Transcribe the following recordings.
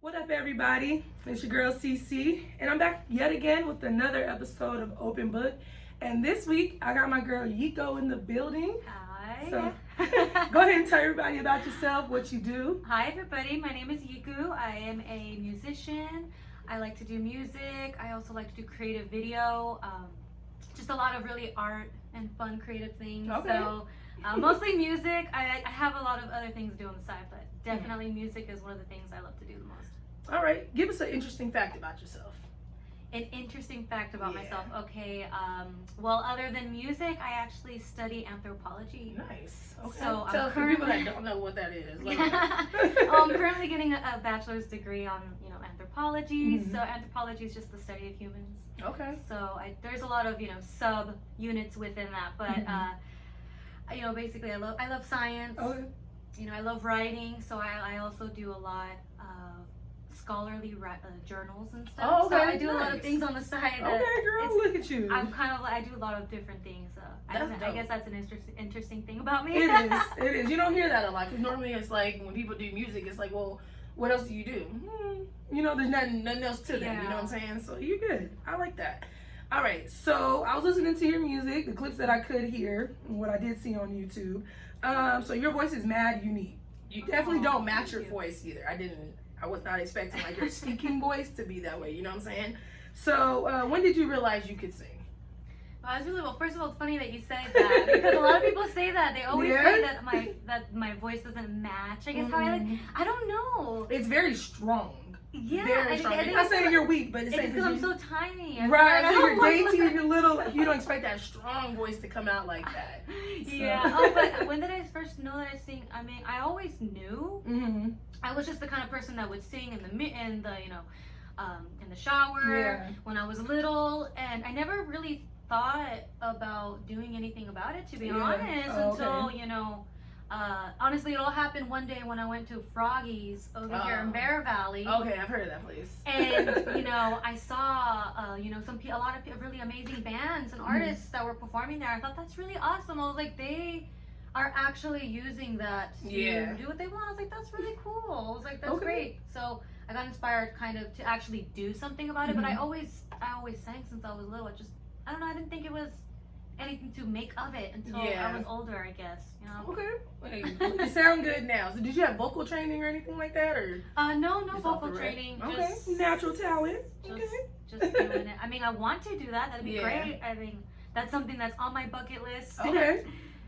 What up, everybody? It's your girl CiCi, and I'm back yet again with another episode of Open Book. And this week, I got my girl Yikko in the building. Hi. So, go ahead and tell everybody about yourself, what you do. Hi, everybody. My name is Yikko. I am a musician. I like to do music. I also like to do creative video. Just a lot of really art and fun creative things. Okay. So, mostly music. I have a lot of other things to do on the side, but definitely music is one of the things I love to do the most. All right, give us an interesting fact about yourself. An interesting fact about myself. Okay. Well, other than music, I actually study anthropology. Nice. Okay. So tell I'm for people that don't know what that is. I'm currently getting a bachelor's degree on anthropology. Mhm. So anthropology is just the study of humans. Okay. So there's a lot of sub units within that, but basically I love science. Okay. I love writing, so I also do a lot of scholarly journals and stuff. Oh, okay, so I do a lot of nice. things on the side. Okay, girl, look at you. I'm kind of I do a lot of different things. I guess that's an interesting thing about me. It is. It is. You don't hear that a lot because normally it's like when people do music, it's like, well, what else do you do? There's nothing else to that. Yeah. You know what I'm saying? So you're good. I like that. All right. So I was listening to your music, the clips that I could hear, and what I did see on YouTube. So your voice is mad unique. You definitely don't match your voice either. I was not expecting like your speaking voice to be that way. You know what I'm saying? So when did you realize you could sing? Well, first of all, it's funny that you said that because a lot of people say that. They always say that my voice doesn't match. I guess how I don't know. It's very strong. Yeah, very strong. I'm not saying you're weak, but it's because I'm so tiny. Right, so you're dainty and you're little. Like, you don't expect that strong voice to come out like that. So. Yeah. Oh, but when did I first know that I sing? I mean, I always knew. Mm-hmm. I was just the kind of person that would sing in the shower when I was little, and I never really thought about doing anything about it, to be honest, until honestly, it all happened one day when I went to Froggy's over here in Bear Valley. Okay, I've heard of that place. And I saw a lot of really amazing bands and artists that were performing there. I thought that's really awesome. I was like, they are actually using that to do what they want. I was like, that's really cool. I was like, that's great. So I got inspired kind of to actually do something about it. But I always sang since I was little. I don't know. I didn't think it was anything to make of it until I was older, I guess. Okay. Wait, you sound good now. So did you have vocal training or anything like that, or? No vocal training. Okay. Just natural talent. Just doing it. I mean, I want to do that. That'd be great. I mean, that's something that's on my bucket list. Okay.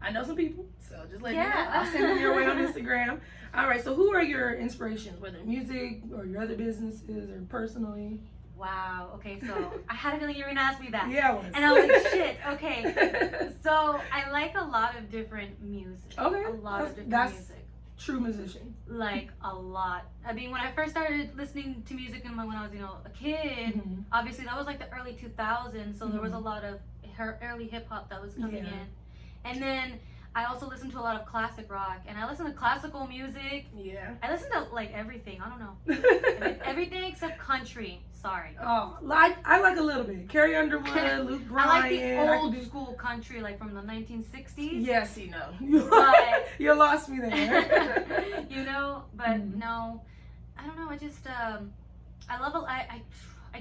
I know some people, so just let me know. I'll send them your way on Instagram. All right. So who are your inspirations, whether music or your other businesses or personally? Wow. Okay, so I had a feeling you were gonna ask me that. Yeah, I was. And I was like, shit. Okay. So I like a lot of different music. Okay. A lot of different music. True musician. Like a lot. I mean, when I first started listening to music and when I was, a kid, obviously that was like the early 2000s. So there was a lot of early hip hop that was coming in, and then I also listen to a lot of classic rock, and I listen to classical music. Yeah. I listen to like everything. I don't know. Everything except country. Sorry. Oh, I like a little bit. Carrie Underwood, Luke Bryan. I like the old school country, like from the 1960s. Yes, But you lost me there. But no, I don't know. I just I love I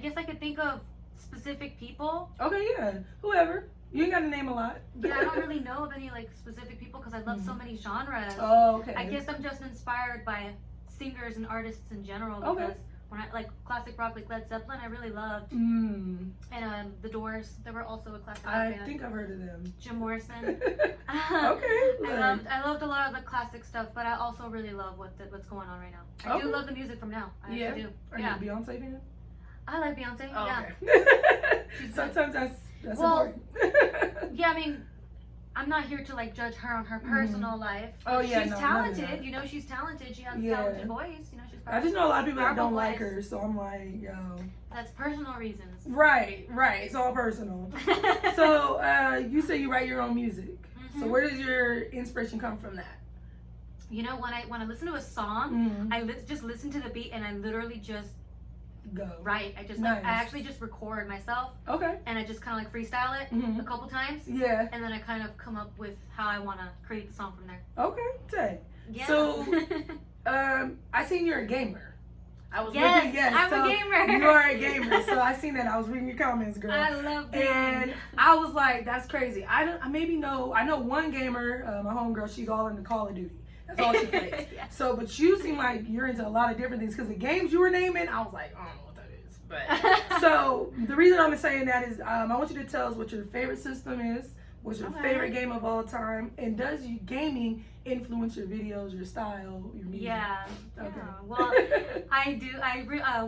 guess I could think of specific people. Okay, yeah, whoever. You ain't got to name a lot. Yeah, I don't really know of any like specific people because I love so many genres. Oh, okay. I guess I'm just inspired by singers and artists in general because when I like classic rock, like Led Zeppelin, I really loved. And The Doors, they were also a classic rock band. I think I've heard of them. Jim Morrison. Okay. I loved a lot of the classic stuff, but I also really love what's going on right now. I do love the music from now. I actually do. Are you a Beyonce fan? I like Beyonce. Oh, yeah. Okay. Sometimes that's important. Yeah, I mean, I'm not here to like judge her on her personal life. Oh yeah, she's talented. She's talented. She has a talented voice. She's. I just know a lot of people that don't like her, so I'm like, yo. That's personal reasons. Right. It's all personal. So you say you write your own music. So where does your inspiration come from that? When I listen to a song, I just listen to the beat and I literally just go. Right. I actually just record myself. Okay. And I just kind of like freestyle it a couple times. Yeah. And then I kind of come up with how I want to create the song from there. Okay. Dang. Yeah. So, I seen you're a gamer. I was yes, looking, yes. I'm so a gamer. You are a gamer. So I seen that. I was reading your comments, girl. I love that. And I was like, that's crazy. I know one gamer, my homegirl, she's all into Call of Duty. That's all she plays. Yeah. So, but you seem like you're into a lot of different things because the games you were naming, I was like, I don't know what that is. But so the reason I'm saying that is I want you to tell us what your favorite system is, what's your favorite game of all time, and does gaming influence your videos, your style, your music? Yeah. Okay. Yeah. Well, I do.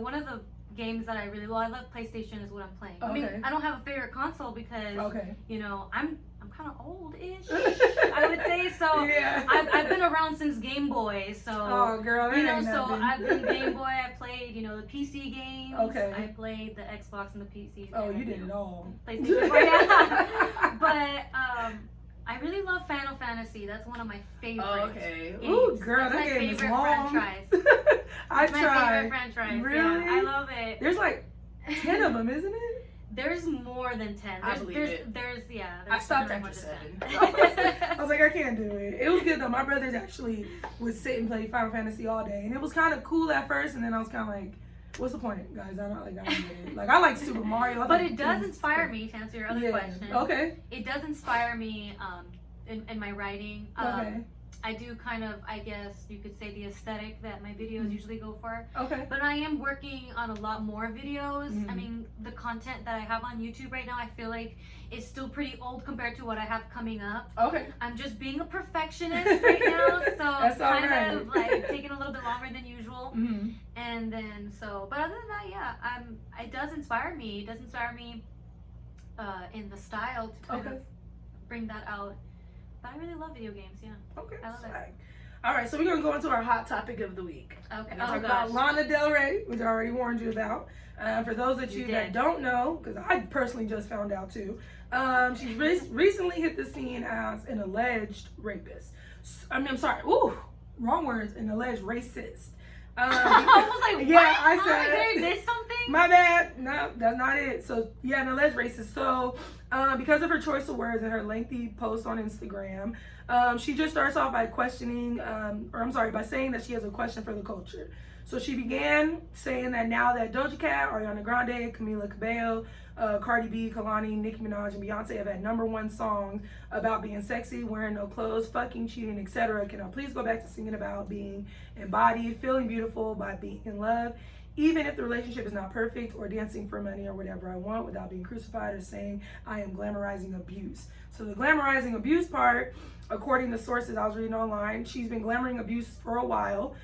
One of the games that I love PlayStation is what I'm playing. I mean, I don't have a favorite console because you know I'm kind of old-ish, I would say. So yeah. I've been around since Game Boy. So oh girl, you know, so I've been Game Boy. I played the PC games. Okay. I played the Xbox and the PC. Oh, you did it all. PlayStation 4, yeah. But I really love Final Fantasy. That's one of my favorites. Oh, okay. Games. Ooh, girl, That's that my game is favorite long. franchise. I It's my tried. favorite franchise. Really? Yeah, I love it. There's like 10 of them, isn't it? There's more than 10. I believe it. There's I stopped definitely after more than 7. 10. I was like, I can't do it. It was good though. My brothers actually would sit and play Final Fantasy all day, and it was kind of cool at first. And then I was kind of like, "What's the point, guys? I don't get it." Like I like Super Mario. But it does inspire me to answer your other question. Okay. It does inspire me in my writing. Okay. I do kind of, I guess you could say, the aesthetic that my videos usually go for. Okay. But I am working on a lot more videos. I mean, the content that I have on YouTube right now, I feel like is still pretty old compared to what I have coming up. Okay. I'm just being a perfectionist right now, so That's all kind right. of like taking a little bit longer than usual. Mm-hmm. And then but other than that, yeah, it does inspire me. It does inspire me in the style to kind of bring that out. But I really love video games, yeah. Okay. I love it. All right, so we're gonna go into our hot topic of the week. Okay. We're gonna talk about Lana Del Rey, which I already warned you about. For those of you that don't know, because I personally just found out too, she's recently hit the scene as an alleged rapist. I'm sorry. Ooh, wrong words. An alleged racist. I was like, yeah, what? I said. Did I miss something? My bad. No, that's not it. So yeah, an alleged racist. So because of her choice of words and her lengthy post on Instagram, she just starts off by by saying that she has a question for the culture. So she began saying that now that Doja Cat, Ariana Grande, Camila Cabello, Cardi B, Kalani, Nicki Minaj, and Beyonce have had #1 songs about being sexy, wearing no clothes, fucking, cheating, etc. Can I please go back to singing about being embodied, feeling beautiful by being in love, even if the relationship is not perfect, or dancing for money or whatever I want without being crucified or saying I am glamorizing abuse. So the glamorizing abuse part, according to sources I was reading online, she's been glamorizing abuse for a while.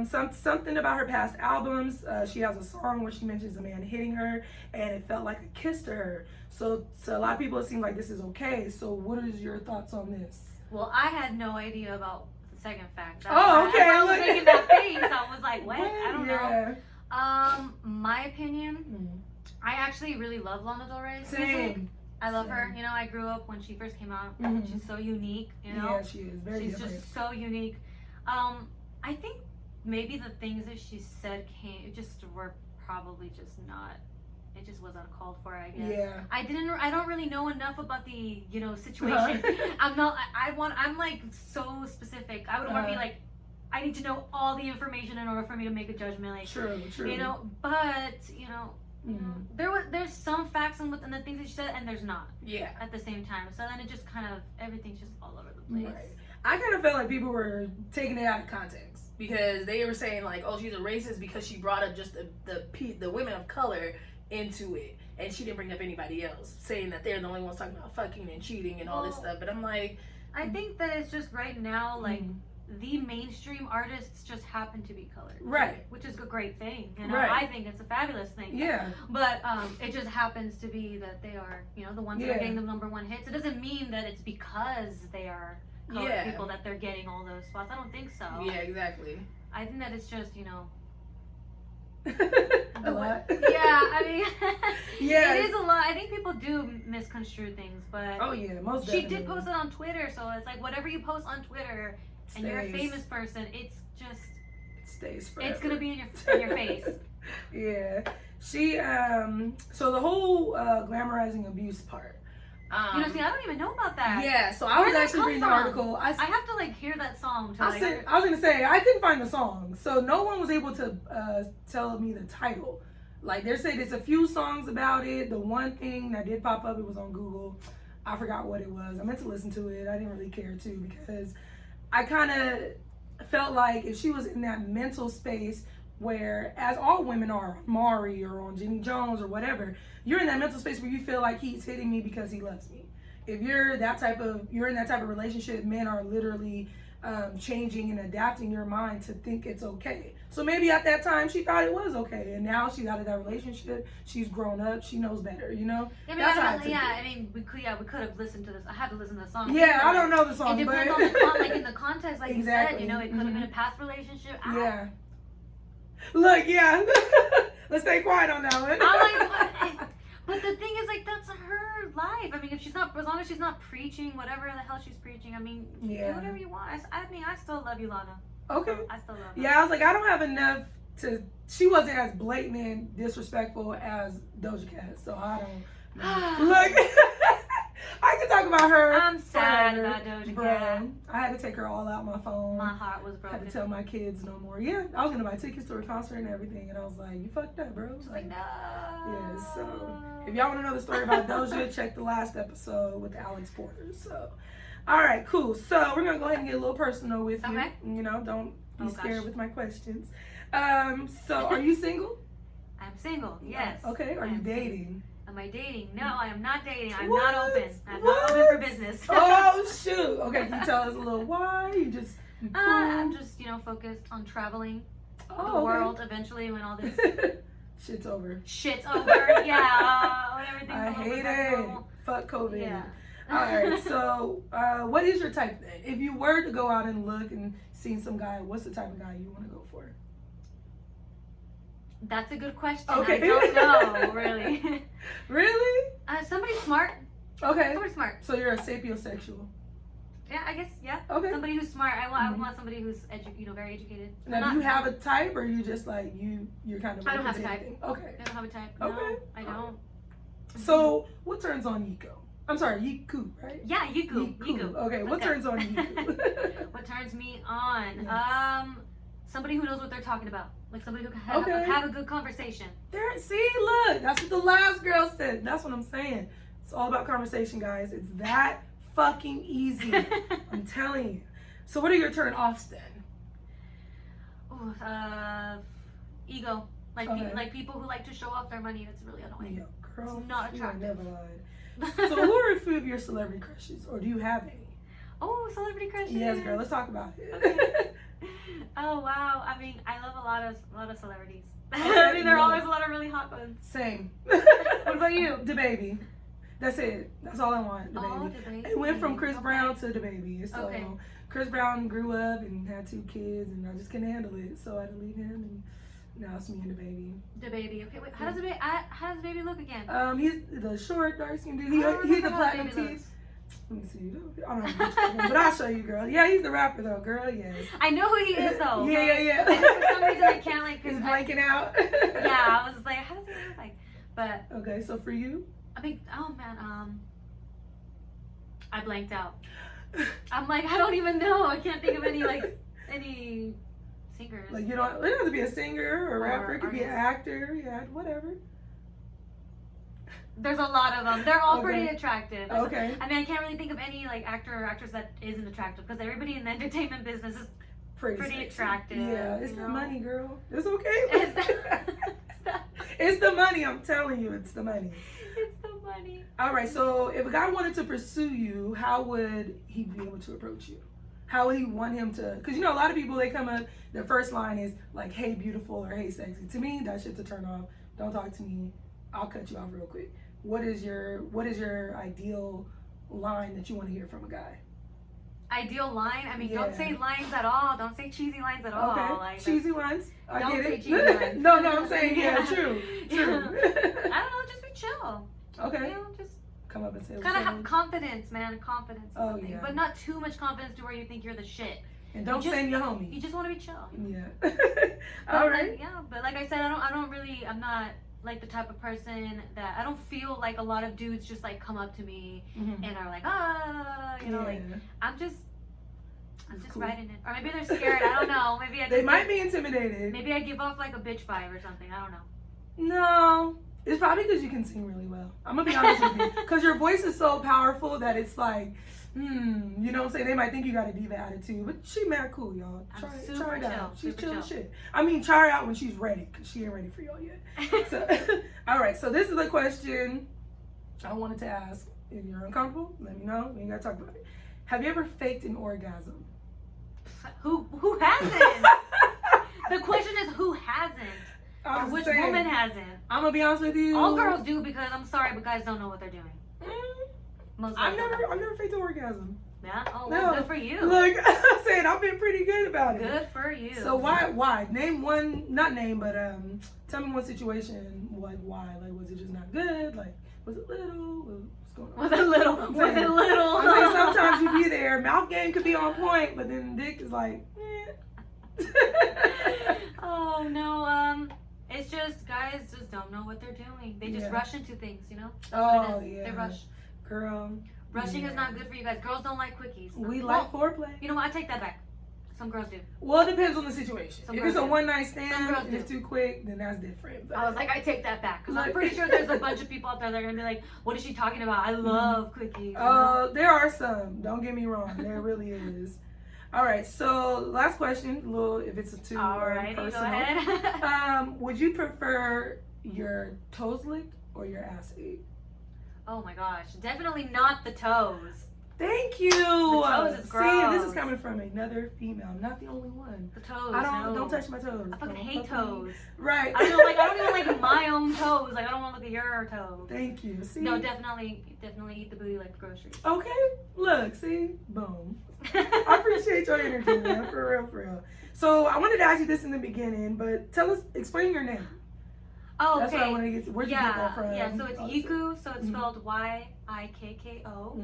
Something about her past albums. She has a song where she mentions a man hitting her, and it felt like a kiss to her. So a lot of people, it seems like this is okay. So what is your thoughts on this? Well, I had no idea about the second fact. Oh, okay. I was making that face. I was like, what? I don't know. My opinion, I actually really love Lana Del Rey's music. I love her. You know, I grew up when she first came out. She's so unique, you know? Yeah, she is. Very different. She's just so unique. I think maybe the things that she said were probably just not, it just was uncalled for, I guess. Yeah. I don't really know enough about the, situation. I'm like so specific. I would want to be like, I need to know all the information in order for me to make a judgment. Like, true. But there's some facts in the things that she said, and there's not. Yeah. At the same time, so then it just kind of everything's just all over the place. Right. I kind of felt like people were taking it out of context because they were saying like, "Oh, she's a racist because she brought up just the women of color into it, and she didn't bring up anybody else, saying that they're the only ones talking about fucking and cheating and all this stuff." But I'm like, I think that it's just right now like. The mainstream artists just happen to be colored, right? Which is a great thing, I think it's a fabulous thing. Yeah. But it just happens to be that they are, the ones that are getting the #1 hits. It doesn't mean that it's because they are colored people that they're getting all those spots. I don't think so. Yeah, exactly. I think that it's just, a lot. Yeah, I mean, yeah, it is a lot. I think people do misconstrue things, but oh yeah, most she definitely. did post it on Twitter, so it's like whatever you post on Twitter. And you're a famous person, it's just it stays forever. It's gonna be in your face. Yeah. She so the whole glamorizing abuse part. See, I don't even know about that. Yeah, so I was actually reading the article. I have to like hear that song. I was gonna say I couldn't find the song, so no one was able to tell me the title. Like they said, it's a few songs about it. The one thing that did pop up, it was on Google. I forgot what it was. I meant to listen to it. I didn't really care to because I kind of felt like if she was in that mental space where, as all women are, on Maury or on Jenny Jones or whatever, you're in that mental space where you feel like he's hitting me because he loves me. If you're in that type of relationship, men are literally changing and adapting your mind to think it's okay. So maybe at that time she thought it was okay, and now she's out of that relationship. She's grown up. She knows better. You know. I mean, we could have listened to this. I have to listen to the song. Yeah, I don't know the song. It depends on the in the context, like exactly. you said. It could have been a past relationship. Yeah. Look, yeah. Let's stay quiet on that one. I'm like, but the thing is, like, that's her life. I mean, if she's not, as long as she's not preaching whatever the hell she's preaching, I mean, do whatever you want. I mean, I still love you, Lana. Okay. I still love her. Yeah, I was like, I don't have enough to. She wasn't as blatant and disrespectful as Doja Cat, so I don't know. Look, I could talk about her. I'm sad about Doja Cat. I had to take her all out my phone. My heart was broken. I had to tell my kids no more. Yeah, I was gonna buy tickets to her concert and everything, and I was like, you fucked up, bro. Like, no. Yeah, so if y'all want to know the story about Doja, check the last episode with Alex Porter. So, all right, cool. So we're gonna go ahead and get a little personal with you. Okay. You know, don't be scared with my questions. So are you single? I'm single. Yes. Okay. Are you dating? Am I dating? No, I am not dating. I'm not open. I'm not open for business. Oh shoot. Okay, can you tell us a little why? You just cool? I'm just focused on traveling the world eventually when all this shit's over. Yeah. When everything I hate it. normal. Fuck COVID. Yeah. All right. So, what is your type? If you were to go out and look and see some guy, what's the type of guy you want to go for? That's a good question. Okay. I don't know, really. Really? Somebody smart. Okay. Somebody smart. So you're a sapiosexual. Yeah, I guess. Yeah. Okay. Somebody who's smart. I want somebody who's very educated. Now, do you have a type, or you just like you're kind of? I don't have a type. Okay. I don't have a type. Okay. No, I don't. So what turns on Yikko? I'm sorry, Yikko, right? Yeah, Yikko. Okay. What turns on Yikko? What turns me on? Yes. Somebody who knows what they're talking about. Like somebody who can have a good conversation. There, see, look, that's what the last girl said. That's what I'm saying. It's all about conversation, guys. It's that fucking easy. I'm telling you. So what are your turn offs then? Ooh, ego. Like people who like to show off their money. That's really annoying. Yeah, girl, it's not attractive. Never lied. So who are a few of your celebrity crushes, or do you have any? Oh, celebrity crushes. Yes, girl. Let's talk about it. Okay. Oh wow! I mean, I love a lot of celebrities. I mean, there are always a lot of really hot ones. Same. What about you? DaBaby. That's it. That's all I want. DaBaby. It went from Chris Brown to DaBaby. So Chris Brown grew up and had 2 kids, and I just couldn't handle it, so I had to leave him. And now it's me and DaBaby. DaBaby. Okay, wait. How does DaBaby look again? He's the short, dark skinned dude. He's the platinum teeth. Let me see. I don't know which one, but I'll show you, girl. Yeah, he's the rapper though, girl. Yes. I know who he is though. Yeah. For some reason I can't like. He's blanking out. Yeah, I was just like, how does he look like? But okay, so for you, I mean, oh man, I blanked out. I'm like, I don't even know. I can't think of any singers. Like you don't. It doesn't have to be a singer or a rapper. It could be an actor. Yeah, whatever. There's a lot of them. They're all pretty attractive. Okay. I mean, I can't really think of any like actor or actress that isn't attractive because everybody in the entertainment business is pretty attractive. Yeah, it's the money, girl. It's okay. It's the money. I'm telling you, it's the money. It's the money. All right. So if a guy wanted to pursue you, how would he be able to approach you? How would he want him to? Because a lot of people, they come up, their first line is like, "Hey, beautiful," or "Hey, sexy." To me, that shit's a turn off. Don't talk to me. I'll cut you off real quick. What is your ideal line that you want to hear from a guy? Ideal line? I mean, don't say lines at all. Don't say cheesy lines at all. Okay. Like, cheesy lines? Don't say cheesy lines. No, I'm saying, true. I don't know, just be chill. Okay. Just come up and say kind of have confidence, man. Confidence. Oh, yeah. But not too much confidence to where you think you're the shit. And don't send your homie. You just want to be chill. Yeah. All right. But like I said, I'm like the type of person that I don't feel like a lot of dudes just like come up to me Mhm. and are like, you know, like I'm just Cool. riding it, or maybe they're scared. I don't know. Maybe I They just might be intimidated. maybe I give off like a bitch vibe or something. I don't know. No, it's probably because you can sing really well. I'm gonna be honest with you, because your voice is so powerful that it's like, you know what I'm saying? They might think you got a diva attitude, but she mad cool, y'all. I'm Try super it out. chill, She's super chill chill. as shit. I mean, try her out when she's ready, because she ain't ready for y'all yet. So, all right. So this is the question I wanted to ask. If you're uncomfortable, let me know. We ain't gotta talk about it. Have you ever faked an orgasm? Who hasn't? The question is who hasn't, or I'm which saying, woman hasn't. I'm gonna be honest with you. All girls do, because I'm sorry, but guys don't know what they're doing. Most I've girls don't know. never faked an orgasm. Yeah. Oh, No. well, good for you. Look, I'm saying I've been pretty good about it. Good for you. So why? Name one, not name, but tell me one situation, like why? Like, was it just not good? Like, was it little? What's going on? Was it little? I'm Was saying- it little? I'm saying sometimes you be there, mouth game could be on point, but then dick is like, Oh no, it's just guys just don't know what they're doing. They just Yeah. rush into things, you know? That's Oh, what it is. yeah. They rush. Girl. Rushing yeah. is not good for you guys. Girls don't like quickies. We Well, like foreplay. You know what? I take that back. Some girls do. Well, it depends on the situation. Some If girls it's a do. one night Some stand girls and it's do. too quick, then that's different. But I was like, I take that back. Because I'm Look. pretty sure there's a bunch of people out there that are going to be like, what is she talking about? I love quickies. You know? there are some. Don't get me wrong. There really is. All right. So last question. A little, if it's a too Alrighty, go personal. ahead. Would you prefer your toes licked or your ass ate? Oh my gosh. Definitely not the toes. Thank you. toes is See, this gross. is coming from another female. I'm not the only one. The toes. Don't no. touch my toes. I fucking Don't hate fuck me. toes. Right. I don't even like my own toes. Like I don't want to look at your toes. Thank you. See. No, definitely eat the booty like the groceries. Okay. Look. See. Boom. I appreciate your energy, man. For real, for real. So I wanted to ask you this in the beginning, but explain your name. Oh, That's okay. what I want to get. Where'd you get that from? Yeah, so it's Yikko, so it's Mhm. spelled Yikko.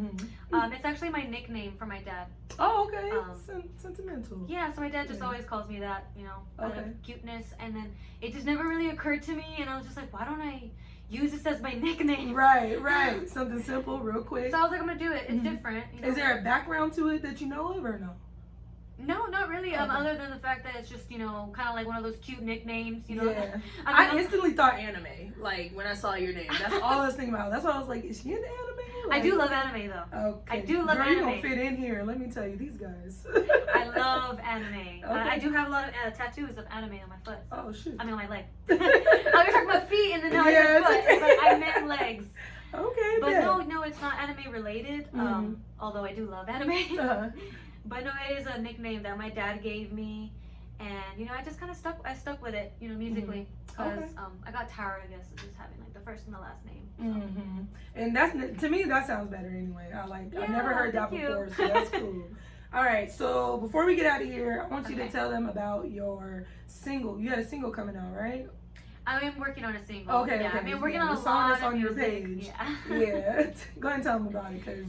Mhm. It's actually my nickname for my dad. Oh, okay. Um, Sentimental. Yeah, so my dad just Yeah. always calls me that, you know, out Okay. of cuteness. And then it just never really occurred to me, and I was just like, why don't I use this as my nickname? Right. Something simple, real quick. So I was like, I'm gonna do it. It's Mhm. different. You know? Is there a background to it that you know of or no? No, not really. Okay. Other than the fact that it's just, you know, kind of like one of those cute nicknames, you know. Yeah. I I mean, instantly thought anime, like when I saw your name. That's all I was thinking about. That's why I was like, is she into anime? I Like, do love anime though. Okay. I do love Girl, you gonna anime. fit in here. Let me tell you, these guys. I love anime. Okay. I do have a lot of tattoos of anime on my foot. Oh shoot. I mean, on my leg. I was talking about feet, and then now Yeah, I said foot, it's okay. but I meant legs. Okay. But bet. no, it's not anime related. Mhm. Although I do love anime. Uh-huh. But no, it is a nickname that my dad gave me, and you know, I just kind of stuck with it, you know, musically, because Okay. I got tired, I guess, of just having like the first and the last name. So. Mm-hmm. And that's, to me, that sounds better anyway. I've never heard that thank you. before, so that's cool. All right, so before we get out of here, I want you to Okay. tell them about your single. You had a single coming out, right? I am working on a single. Okay, Yeah, okay. I've been working Yeah, on the a song lot that's of on your music. page. Yeah. Yeah. Go ahead and tell them about it, because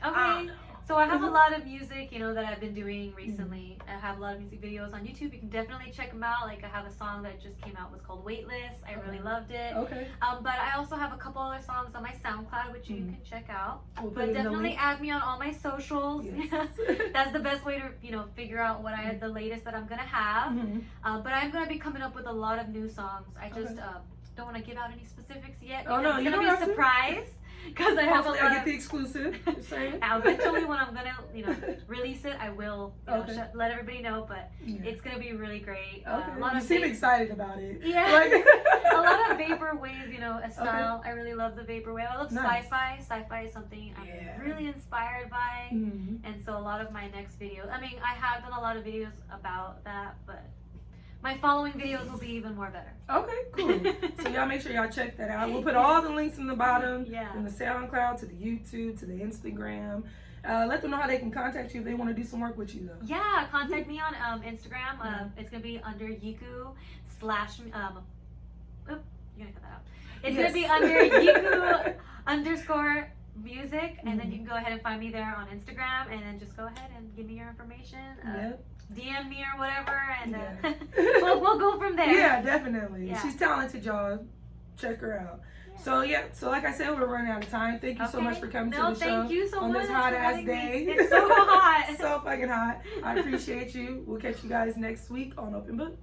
Okay. So I have a lot of music, you know, that I've been doing recently. I have a lot of music videos on YouTube. You can definitely check them out. Like I have a song that just came out, was called Weightless. I really loved it. Okay. But I also have a couple other songs on my SoundCloud, which you can check out. We'll put But it in the definitely link. add me on all my socials. Yes. That's the best way to, you know, figure out what the latest that I'm gonna have. Mhm. But I'm gonna be coming up with a lot of new songs. I just Okay. don't want to give out any specifics yet. Oh, no, because you it's don't gonna have be to. a surprise. Because I have a Hopefully lot I get of the exclusive. Just saying. eventually when I'm gonna, you know, release it, I will, you know, Okay. let everybody know. But Yeah. it's gonna be really great. Okay. A lot You of seem excited about it. Yeah. Like- a lot of vaporwave, you know, a style. I really love the vaporwave. I love Nice. sci-fi. Sci-fi is something I'm Yeah. really inspired by. Mhm. And so a lot of my next videos, I mean, I have done a lot of videos about that, but my following videos will be even more better. Okay, cool. So y'all make sure y'all check that out. We'll put all the links in the bottom, Yeah. from the SoundCloud to the YouTube to the Instagram. Let them know how they can contact you if they want to do some work with you, though. Yeah, contact me on Instagram. It's gonna be under Yikko / you're gonna cut that out. It's Yes. gonna be under Yikko _music, and then Mhm. you can go ahead and find me there on Instagram, and then just go ahead and give me your information. Yep. DM me or whatever, and Yeah. we'll go from there. Yeah, definitely. Yeah. She's talented, y'all. check her out. So so like I said, we're running out of time. Thank you so much for coming to the show. Thank you so on much this hot for ass having day. me. It's so hot. So fucking hot. I appreciate you. We'll catch you guys next week on Open Book.